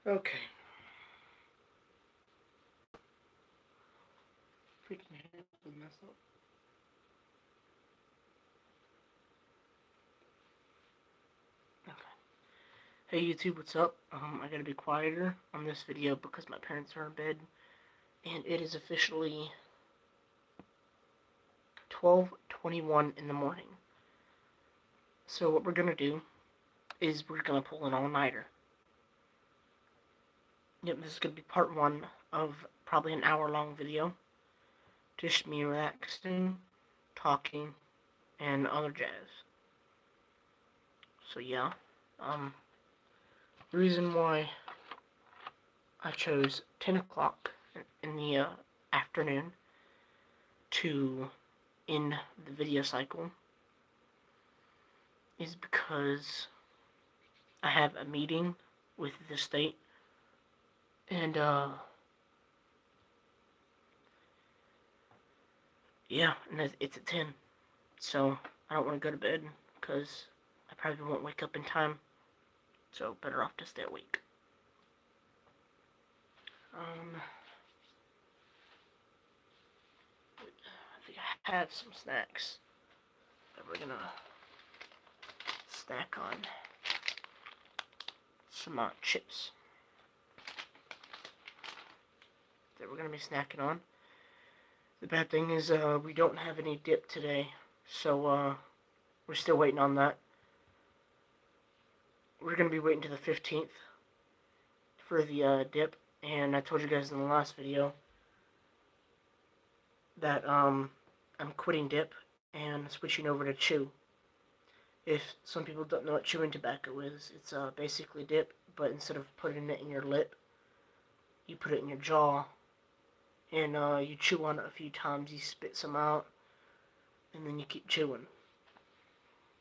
Okay. Freaking head was messed up. Okay. Hey YouTube, what's up? I gotta be quieter on this video because my parents are in bed, and it is officially 12:21 in the morning. So what we're gonna do is we're gonna pull an all-nighter. Yep, this is gonna be part one of probably an hour-long video. Just me relaxing, talking, and other jazz. So yeah, the reason why I chose 10 o'clock in the afternoon to end the video cycle is because I have a meeting with the state, and yeah, and it's at 10, so I don't want to go to bed because I probably won't wake up in time, so better off to stay awake. I think I have some snacks that we're gonna snack on. Some chips that we're gonna be snacking on. The bad thing is we don't have any dip today, so we're still waiting on that. We're gonna be waiting to the 15th for the dip, and I told you guys in the last video that I'm quitting dip and switching over to chew. If some people don't know what chewing tobacco is, it's basically dip, but instead of putting it in your lip, you put it in your jaw, and you chew on it a few times, you spit some out, and then you keep chewing.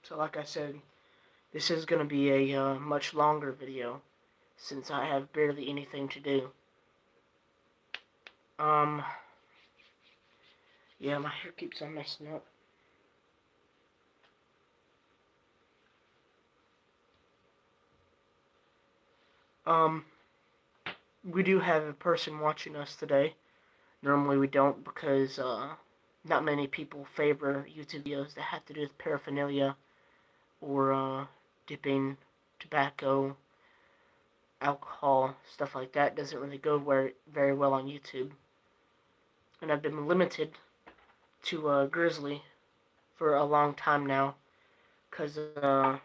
So like I said, this is going to be a much longer video, since I have barely anything to do. Yeah, my hair keeps on messing up. We do have a person watching us today. Normally we don't, because not many people favor YouTube videos that have to do with paraphernalia or dipping, tobacco, alcohol, stuff like that. Doesn't really go very well on YouTube. And I've been limited to Grizzly for a long time now, because I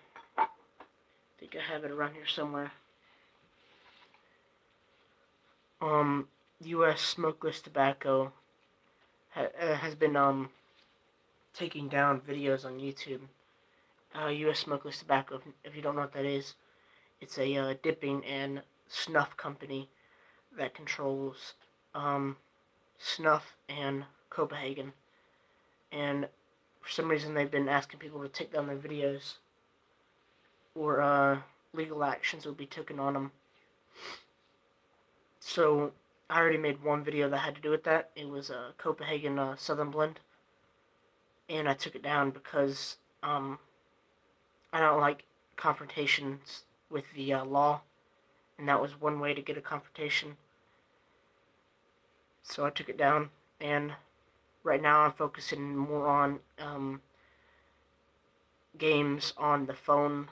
think I have it around here somewhere. U.S. smokeless tobacco has been taking down videos on YouTube. U.S. smokeless tobacco, if you don't know what that is, it's a dipping and snuff company that controls snuff and Copenhagen. And for some reason they've been asking people to take down their videos, or legal actions will be taken on them. So I already made one video that had to do with that. It was a Copenhagen Southern Blend, and I took it down because I don't like confrontations with the law, and that was one way to get a confrontation. So I took it down, and right now I'm focusing more on games on the phone,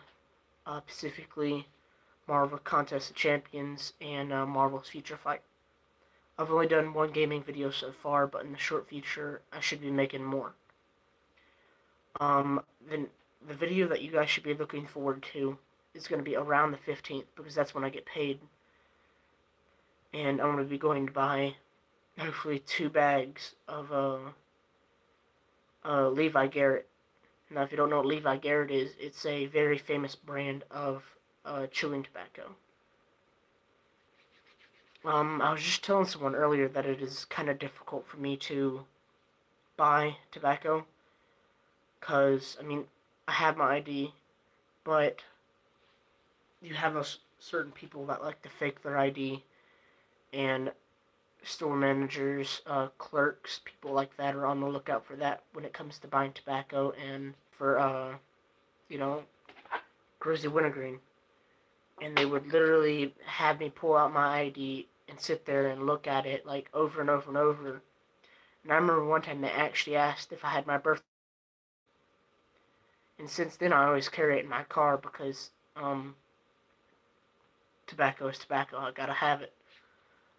specifically Marvel Contest of Champions and Marvel's Future Fight. I've only done one gaming video so far, but in the short future, I should be making more. Then the video that you guys should be looking forward to is going to be around the 15th, because that's when I get paid. And I'm going to be going to buy, hopefully, 2 bags of Levi Garrett. Now, if you don't know what Levi Garrett is, it's a very famous brand of chewing tobacco. I was just telling someone earlier that it is kind of difficult for me to buy tobacco, because, I mean, I have my ID, but you have those certain people that like to fake their ID, and store managers, clerks, people like that are on the lookout for that when it comes to buying tobacco and for, you know, Grizzly Wintergreen. and they would literally have me pull out my ID and sit there and look at it like over and over and over. And I remember one time they actually asked if I had my birth, and since then I always carry it in my car because tobacco is tobacco. I gotta have it.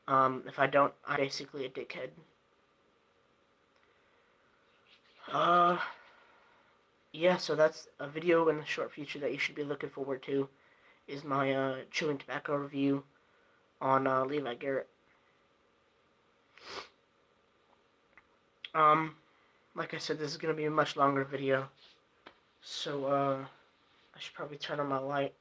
If I don't, I'm basically a dickhead. Uh, yeah, so that's a video in the short future that you should be looking forward to, is my chewing tobacco review on Levi Garrett. Like I said, this is going to be a much longer video, so I should probably turn on my light.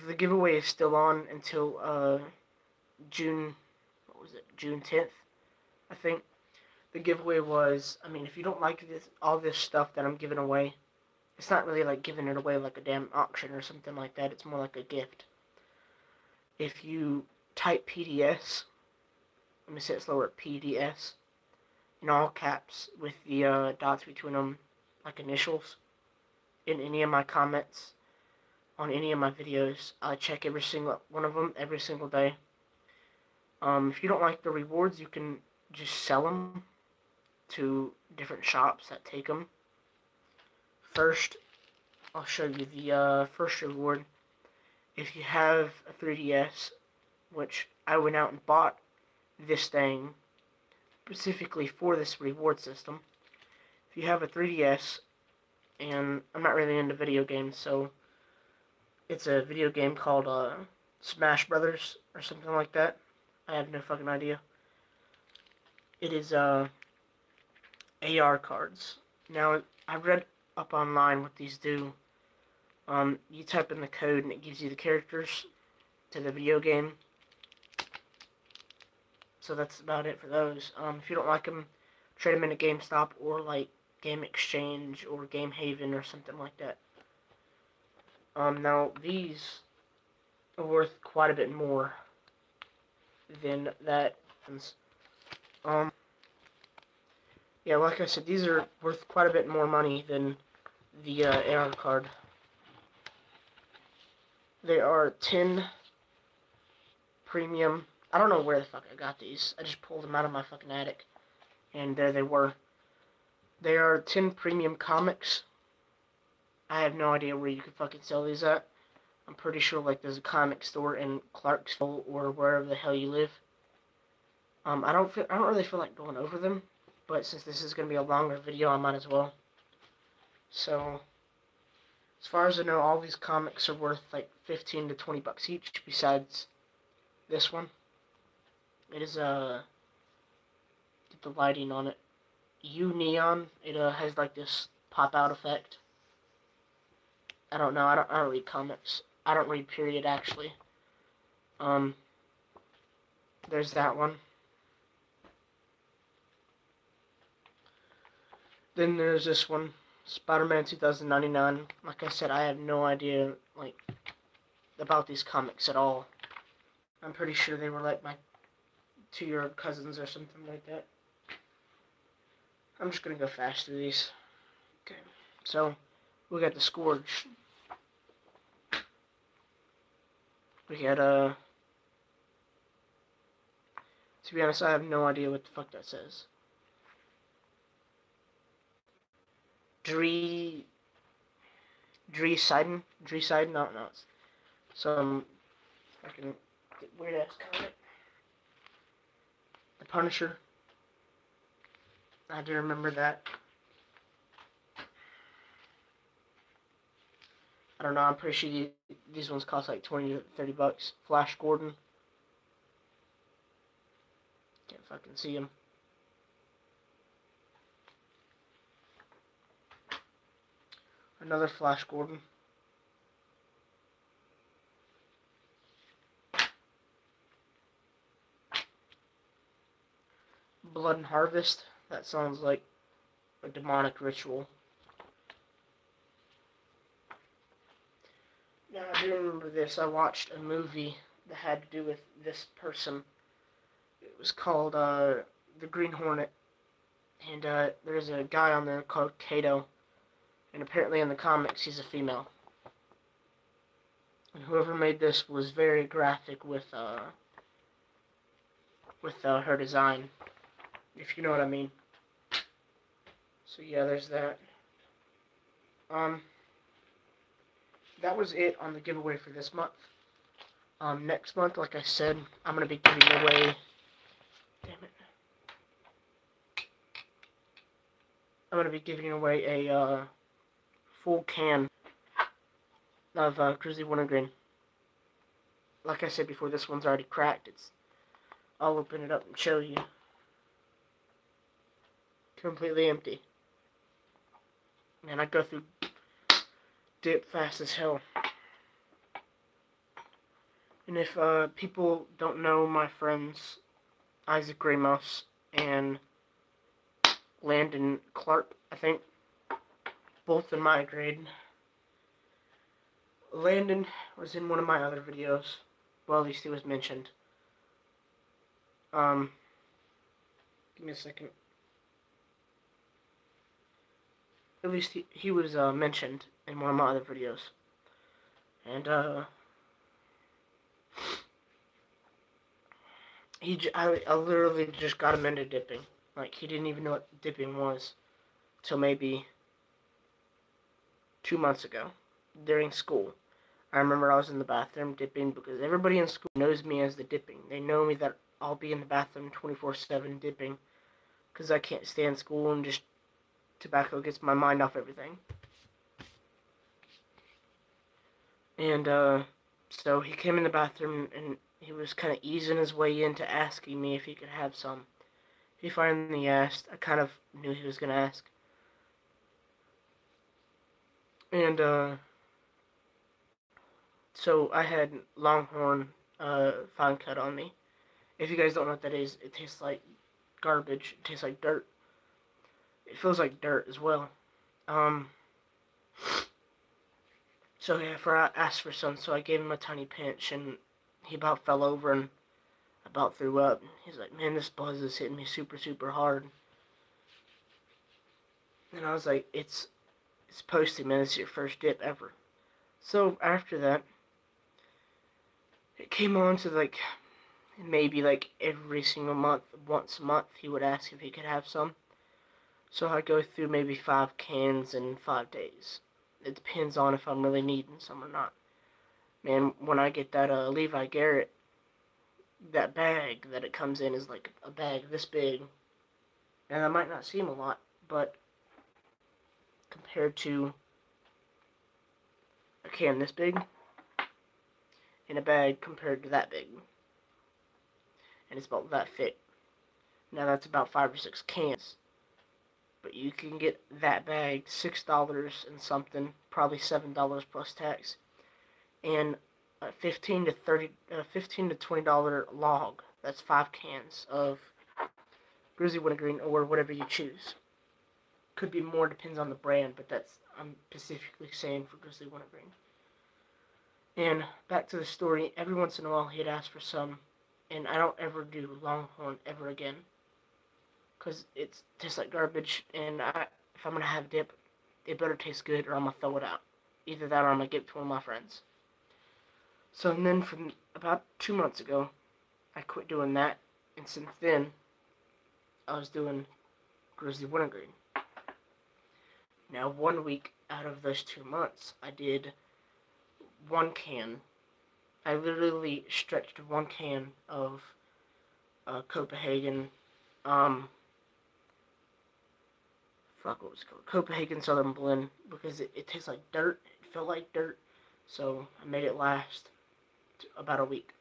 The giveaway is still on until June, what was it, June 10th, I think. The giveaway was, I mean, if you don't like all this stuff that I'm giving away, it's not really like giving it away like a damn auction or something like that. It's more like a gift. If you type PDS, let me say it slower, PDS, in all caps with the dots between them, like initials, in any of my comments on any of my videos, I check every single one of them every single day. If you don't like the rewards, you can just sell them to different shops that take them. First, I'll show you the first reward. If you have a 3DS, which I went out and bought this thing specifically for this reward system. If you have a 3DS, and I'm not really into video games, so it's a video game called Smash Brothers or something like that. I have no fucking idea. It is AR cards. Now, I read up online what these do. You type in the code and it gives you the characters to the video game. So that's about it for those. If you don't like them, trade them in a GameStop or like Game Exchange or Game Haven or something like that. Now these are worth quite a bit more than that. Yeah, like I said, these are worth quite a bit more money than the AR card. They are 10 premium. I don't know where the fuck I got these. I just pulled them out of my fucking attic, and there they were. They are 10 premium comics. I have no idea where you could fucking sell these at. I'm pretty sure like there's a comic store in Clarksville or wherever the hell you live. I don't really feel like going over them, but since this is gonna be a longer video, I might as well. So, as far as I know, all these comics are worth like 15 to 20 bucks each. Besides this one, it is get the lighting on it. U-Neon. It has like this pop out effect. I don't know. I don't read comics. I don't read period actually. There's that one. Then there's this one, Spider-Man 2099. Like I said, I have no idea like about these comics at all. I'm pretty sure they were like my 2-year-old cousins or something like that. I'm just gonna go fast through these. Okay, so we got the Scourge. We got to be honest, I have no idea what the fuck that says. Dree Sidon? No, it's some fucking weird ass comic. The Punisher. I do remember that. I don't know, I'm pretty sure these ones cost like 20 to 30 bucks. Flash Gordon. Can't fucking see him. Another Flash Gordon. Blood and Harvest. That sounds like a demonic ritual. Now, I do remember this. I watched a movie that had to do with this person. It was called the Green Hornet, and there's a guy on there called Kato, and apparently in the comics he's a female. And whoever made this was very graphic with her design, if you know what I mean. So yeah, there's that. That was it on the giveaway for this month. Next month, like I said, I'm gonna be giving away. Damn it! I'm gonna be giving away a full can of Grizzly Wintergreen. Like I said before, this one's already cracked. I'll open it up and show you. Completely empty. Man, I go through dip fast as hell. And if people don't know my friends, Isaac Ramos and Landon Clark, I think, both in my grade. Landon was in one of my other videos. Well, at least he was mentioned. Give me a second. At least he was mentioned in one of my other videos. And I literally just got him into dipping. Like, he didn't even know what dipping was till maybe 2 months ago during school. I remember I was in the bathroom dipping because everybody in school knows me as the dipping. They know me that I'll be in the bathroom 24/7 dipping because I can't stand school and just tobacco gets my mind off everything. And so he came in the bathroom and he was kind of easing his way into asking me if he could have some. He finally asked. I kind of knew he was going to ask. And so I had Longhorn Fine Cut on me. If you guys don't know what that is, it tastes like garbage. It tastes like dirt. It feels like dirt as well. So yeah, I asked for some, so I gave him a tiny pinch, and he about fell over and about threw up. He's like, man, this buzz is hitting me super, super hard. And I was like, it's supposed to, man. This is your first dip ever. So after that, it came on to like maybe like every single month, once a month, he would ask if he could have some. So I go through maybe 5 cans in 5 days. It depends on if I'm really needing some or not. Man, when I get that Levi Garrett, that bag that it comes in is like a bag this big. And that might not seem a lot, but compared to a can this big, in a bag compared to that big. And it's about that thick. Now that's about 5 or 6 cans. But you can get that bag $6 and something, probably $7 plus tax, and a $15 to $20 log. That's 5 cans of Grizzly Wintergreen or whatever you choose. Could be more, depends on the brand, but I'm specifically saying for Grizzly Wintergreen. And back to the story. Every once in a while he'd ask for some, and I don't ever do Longhorn ever again. Because it tastes like garbage, and if I'm going to have dip, it better taste good or I'm going to throw it out. Either that or I'm going to give it to one of my friends. So then from about 2 months ago, I quit doing that, and since then, I was doing Grizzly Wintergreen. Now 1 week out of those 2 months, I did 1 can. I literally stretched 1 can of Copenhagen, what was it called? Copenhagen Southern Blend, because it tastes like dirt. It felt like dirt, so I made it last about a week.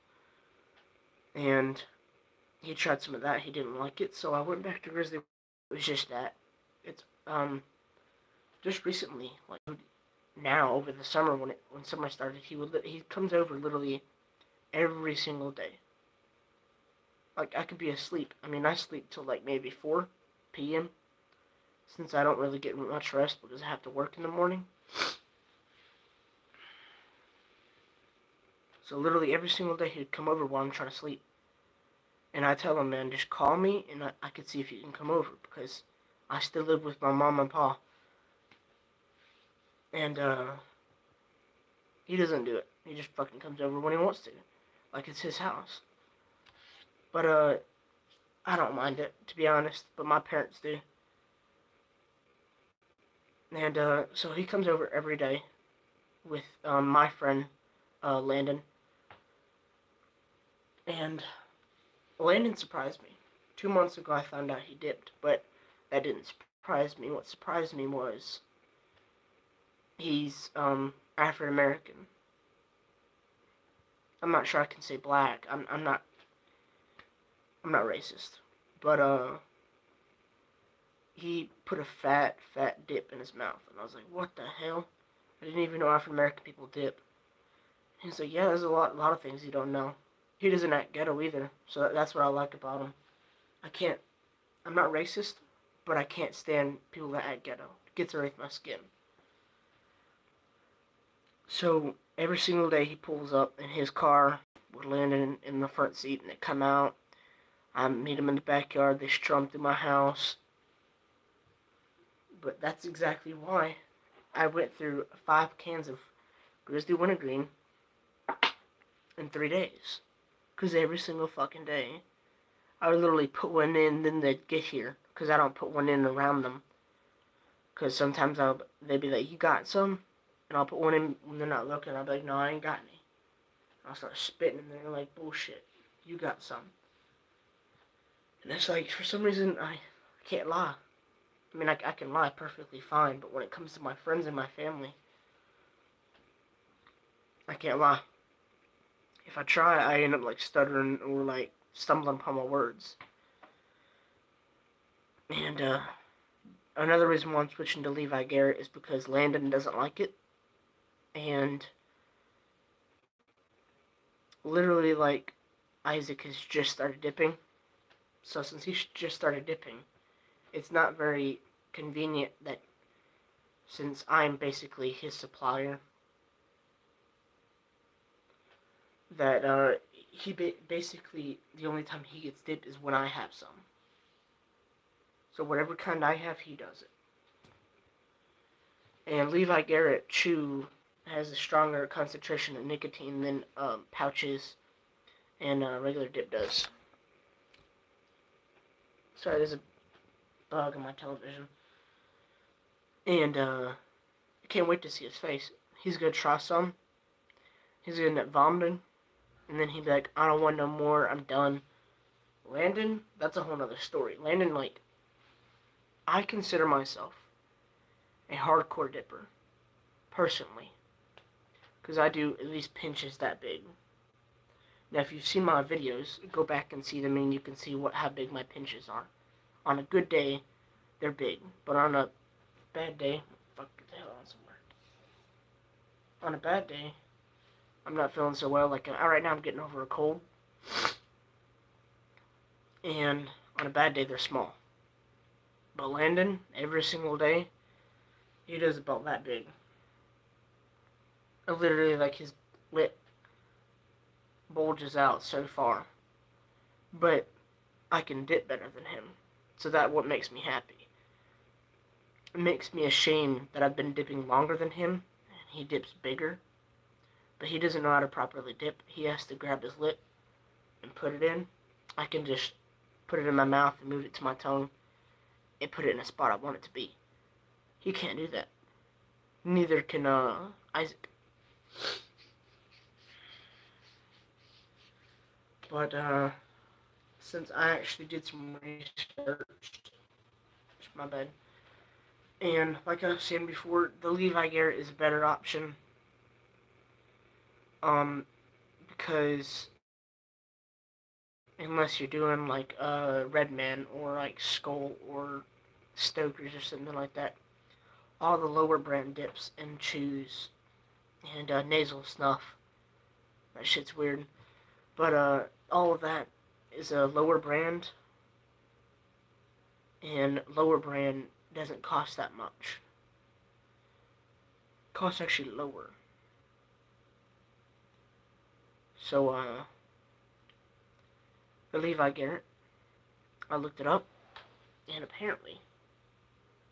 And he tried some of that. He didn't like it, so I went back to Grizzly. It was just that. It's just recently, like now over the summer when summer started, he comes over literally every single day. Like I could be asleep. I mean, I sleep till like maybe 4 p.m. since I don't really get much rest because I have to work in the morning. So literally every single day he'd come over while I'm trying to sleep. And I tell him, man, just call me and I could see if you can come over because I still live with my mom and pa. And he doesn't do it. He just fucking comes over when he wants to. Like it's his house. But I don't mind it, to be honest, but my parents do. And so he comes over every day with my friend Landon. And Landon surprised me. 2 months ago I found out he dipped, but that didn't surprise me. What surprised me was he's African American. I'm not sure I can say black. I'm not racist. But he put a fat dip in his mouth, and I was like, what the hell? I didn't even know African American people dip. He's like, yeah, there's a lot of things you don't know. He doesn't act ghetto either, so that's what I like about him. I'm not racist, but I can't stand people that act ghetto. It gets underneath my skin. So every single day he pulls up in his car with Landon in the front seat, and they come out. I meet him in the backyard. They strum through my house. But that's exactly why I went through 5 cans of Grizzly Wintergreen in 3 days. Because every single fucking day, I would literally put one in, then they'd get here. Because I don't put one in around them. Because sometimes they'd be like, you got some? And I'll put one in when they're not looking. I'll be like, no, I ain't got any. And I'll start spitting, and they're like, bullshit. You got some. And it's like, for some reason, I can't lie. I mean, I can lie perfectly fine, but when it comes to my friends and my family, I can't lie. If I try, I end up, like, stuttering or, like, stumbling upon my words. And, another reason why I'm switching to Levi Garrett is because Landon doesn't like it. And literally, like, Isaac has just started dipping. So since he just started dipping, it's not very convenient that since I'm basically his supplier, that he basically the only time he gets dipped is when I have some. So whatever kind I have, he does it. And Levi Garrett Chew has a stronger concentration of nicotine than pouches and regular dip does. Sorry, there's a bug on my television. And I can't wait to see his face. He's gonna try some. He's gonna end up vomiting. And then he'd be like, I don't want no more, I'm done. Landon, that's a whole nother story. Landon, like, I consider myself a hardcore dipper, personally. Because I do at least pinches that big. Now, if you've seen my videos, go back and see them and you can see how big my pinches are. On a good day, they're big. But on a bad day, get the hell on somewhere. On a bad day, I'm not feeling so well. Like, right now I'm getting over a cold. And on a bad day, they're small. But Landon, every single day, he does about that big. Literally, like, his lip bulges out so far. But I can dip better than him. So that's what makes me happy. It makes me ashamed that I've been dipping longer than him, and he dips bigger. But he doesn't know how to properly dip. He has to grab his lip and put it in. I can just put it in my mouth and move it to my tongue and put it in a spot I want it to be. He can't do that. Neither can Isaac. But since I actually did some research, my bad, and like I was saying before, the Levi Garrett is a better option. Because unless you're doing like Redman or like Skull or Stoker's or something like that, all the lower brand dips and chews and nasal snuff, that shit's weird. But all of that is a lower brand, and lower brand doesn't cost that much. It costs actually lower. So, the Levi Garrett, I looked it up, and apparently,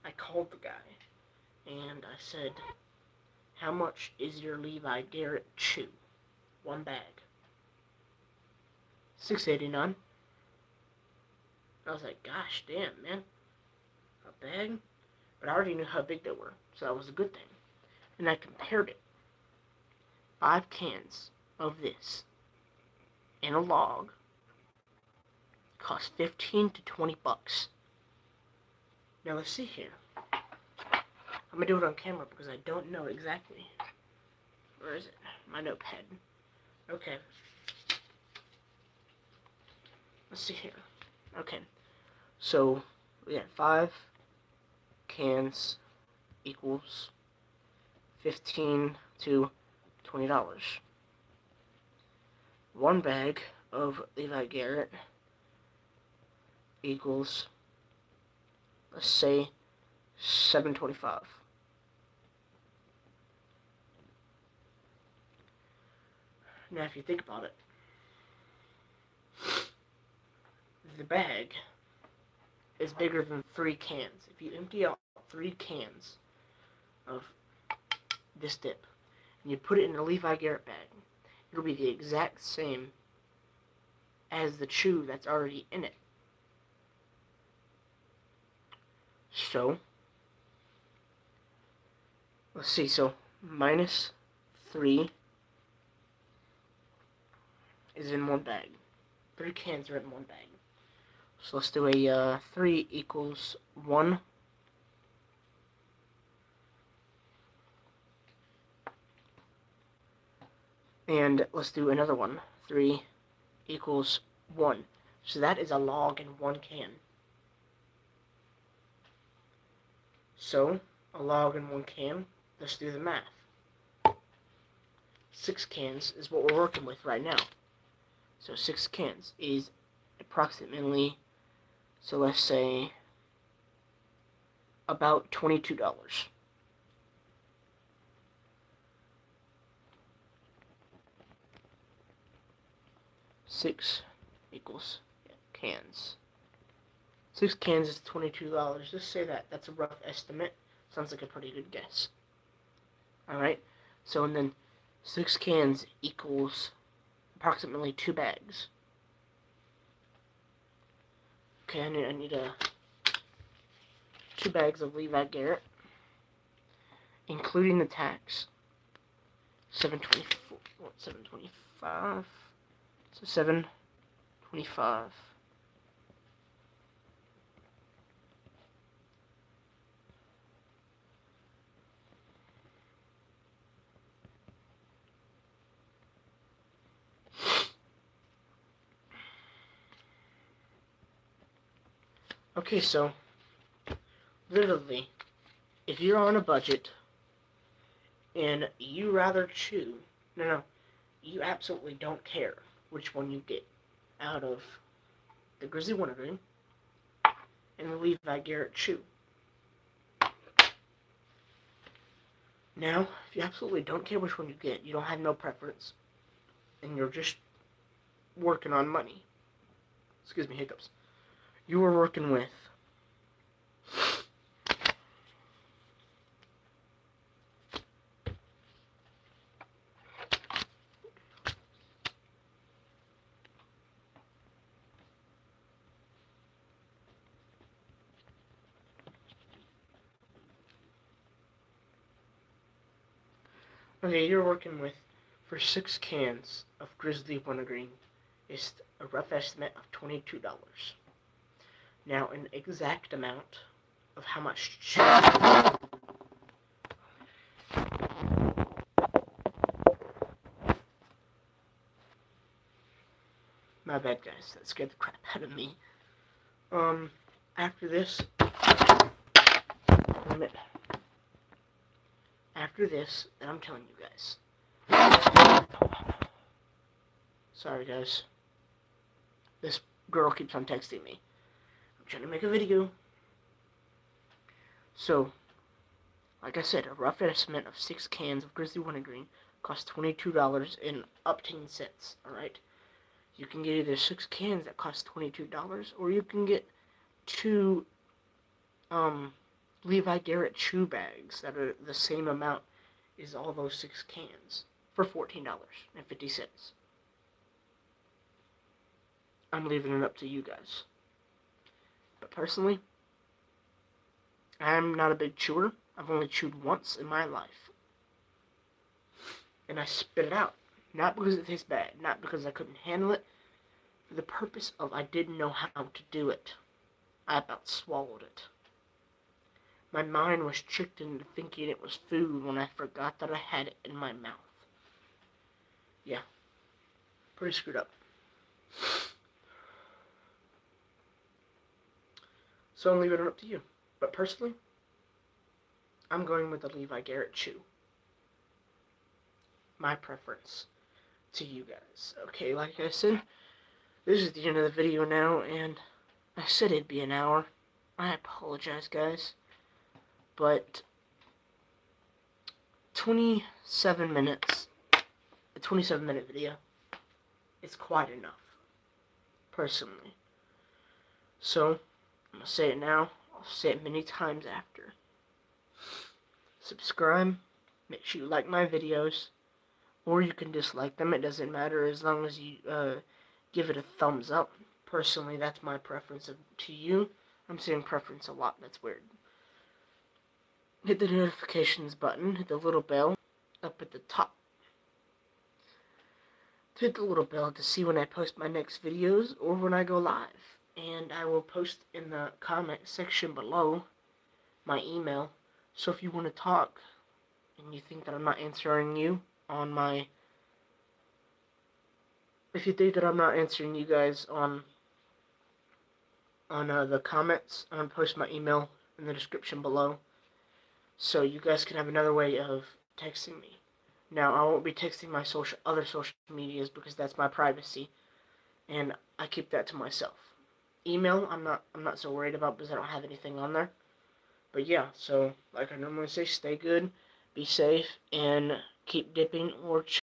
I called the guy, and I said, how much is your Levi Garrett chew? One bag. $6.89. I was like, gosh damn, man. A bag? But I already knew how big they were, so that was a good thing. And I compared it. 5 cans of this in a log cost 15 to 20 bucks. Now let's see here. I'm gonna do it on camera because I don't know exactly. Where is it? My notepad. Okay. Let's see here. Okay. So we got 5 cans equals $15 to $20. One bag of Levi Garrett equals, let's say, $7.25. Now, if you think about it, the bag is bigger than 3 cans. If you empty out 3 cans of this dip and you put it in a Levi Garrett bag, it'll be the exact same as the chew that's already in it. So, let's see, so minus 3 is in one bag. 3 cans are in one bag. So let's do a 3 equals 1. And let's do another one. 3 equals 1. So that is a log in 1 can. So, a log in 1 can, let's do the math. 6 cans is what we're working with right now. So 6 cans is approximately, so let's say, about $22. 6 equals cans. 6 cans is $22. Just say that. That's a rough estimate. Sounds like a pretty good guess. Alright, so and then 6 cans equals approximately 2 bags. Okay, I need 2 bags of Levi Garrett, including the tax. $7.25. So $7.25. Okay, so literally, if you're on a budget and you rather chew, you absolutely don't care which one you get out of the Grizzly Wintergreen and the Levi Garrett chew. Now, if you absolutely don't care which one you get, you don't have no preference, and you're just working on money. Excuse me, hiccups. You are working with you're working with, for 6 cans of Grizzly Wintergreen, is a rough estimate of $22. Now, an exact amount of how much chew. My bad, guys. That scared the crap out of me. After this, then I'm telling you guys. Sorry, guys. This girl keeps on texting me. I'm trying to make a video. So, like I said, a rough estimate of 6 cans of Grizzly Wintergreen cost $22 and upteen cents. Alright? You can get either 6 cans that cost $22, or you can get 2 Levi Garrett chew bags that are the same amount as all those 6 cans for $14.50. I'm leaving it up to you guys. But personally, I'm not a big chewer. I've only chewed once in my life. And I spit it out. Not because it tastes bad. Not because I couldn't handle it. For the purpose of I didn't know how to do it. I about swallowed it. My mind was tricked into thinking it was food when I forgot that I had it in my mouth. Yeah. Pretty screwed up. So I'm leaving it up to you. But personally, I'm going with the Levi Garrett chew. My preference to you guys. Okay, like I said, this is the end of the video now, and I said it'd be an hour. I apologize, guys. But 27 minutes, a 27-minute video, is quite enough, personally. So, I'm going to say it now. I'll say it many times after. Subscribe. Make sure you like my videos. Or you can dislike them. It doesn't matter as long as you give it a thumbs up. Personally, that's my preference to you. I'm saying preference a lot. That's weird. Hit the notifications button. Hit the little bell up at the top. Hit the little bell to see when I post my next videos or when I go live. And I will post in the comment section below my email. So if you want to talk and you think that I'm not answering you on my... If you think that I'm not answering you guys on the comments, I'm going to post my email in the description below. So you guys can have another way of texting me. Now, I won't be texting my other social medias because that's my privacy. And I keep that to myself. Email, I'm not so worried about because I don't have anything on there. But yeah, so like I normally say, stay good, be safe, and keep dipping or